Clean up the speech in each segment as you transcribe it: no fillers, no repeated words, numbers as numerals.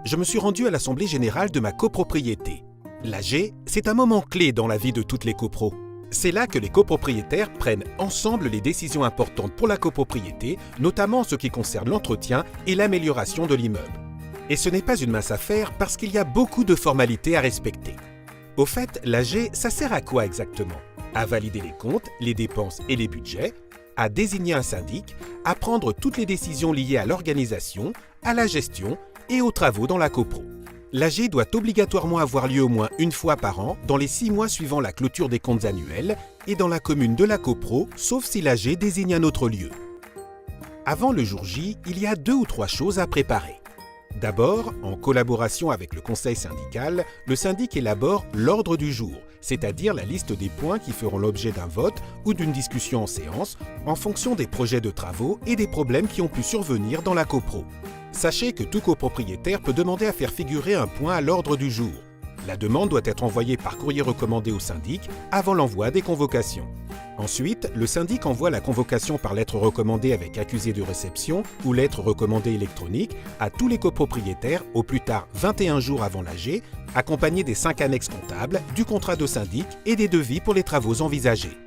je me suis rendu à l'assemblée générale de ma copropriété. L'AG, c'est un moment clé dans la vie de toutes les copros. C'est là que les copropriétaires prennent ensemble les décisions importantes pour la copropriété, notamment en ce qui concerne l'entretien et l'amélioration de l'immeuble. Et ce n'est pas une mince affaire parce qu'il y a beaucoup de formalités à respecter. Au fait, l'AG, ça sert à quoi exactement? À valider les comptes, les dépenses et les budgets, à désigner un syndic, à prendre toutes les décisions liées à l'organisation, à la gestion et aux travaux dans la copro. L'AG doit obligatoirement avoir lieu au moins une fois par an dans les 6 mois suivant la clôture des comptes annuels et dans la commune de la copro, sauf si l'AG désigne un autre lieu. Avant le jour J, il y a 2 ou 3 choses à préparer. D'abord, en collaboration avec le conseil syndical, le syndic élabore l'ordre du jour, c'est-à-dire la liste des points qui feront l'objet d'un vote ou d'une discussion en séance, en fonction des projets de travaux et des problèmes qui ont pu survenir dans la copro. Sachez que tout copropriétaire peut demander à faire figurer un point à l'ordre du jour. La demande doit être envoyée par courrier recommandé au syndic avant l'envoi des convocations. Ensuite, le syndic envoie la convocation par lettre recommandée avec accusé de réception ou lettre recommandée électronique à tous les copropriétaires au plus tard 21 jours avant l'AG, accompagnée des 5 annexes comptables, du contrat de syndic et des devis pour les travaux envisagés.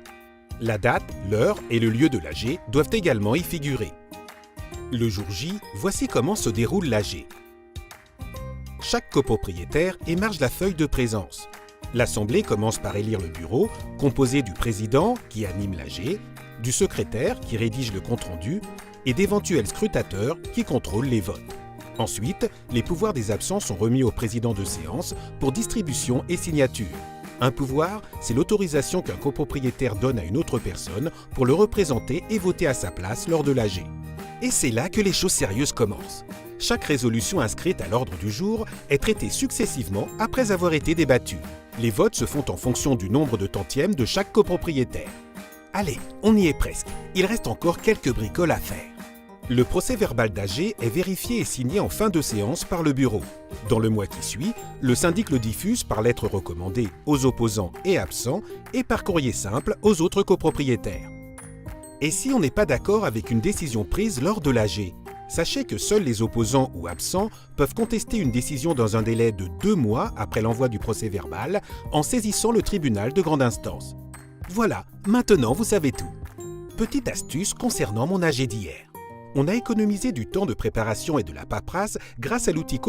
La date, l'heure et le lieu de l'AG doivent également y figurer. Le jour J, voici comment se déroule l'AG. Chaque copropriétaire émarge la feuille de présence. L'assemblée commence par élire le bureau, composé du président qui anime l'AG, du secrétaire qui rédige le compte-rendu et d'éventuels scrutateurs qui contrôlent les votes. Ensuite, les pouvoirs des absents sont remis au président de séance pour distribution et signature. Un pouvoir, c'est l'autorisation qu'un copropriétaire donne à une autre personne pour le représenter et voter à sa place lors de l'AG. Et c'est là que les choses sérieuses commencent. Chaque résolution inscrite à l'ordre du jour est traitée successivement après avoir été débattue. Les votes se font en fonction du nombre de tantièmes de chaque copropriétaire. Allez, on y est presque. Il reste encore quelques bricoles à faire. Le procès-verbal d'AG est vérifié et signé en fin de séance par le bureau. Dans le mois qui suit, le syndic le diffuse par lettre recommandée aux opposants et absents et par courrier simple aux autres copropriétaires. Et si on n'est pas d'accord avec une décision prise lors de l'AG, sachez que seuls les opposants ou absents peuvent contester une décision dans un délai de 2 mois après l'envoi du procès-verbal en saisissant le tribunal de grande instance. Voilà, maintenant vous savez tout. Petite astuce concernant mon AG d'hier. On a économisé du temps de préparation et de la paperasse grâce à l'outil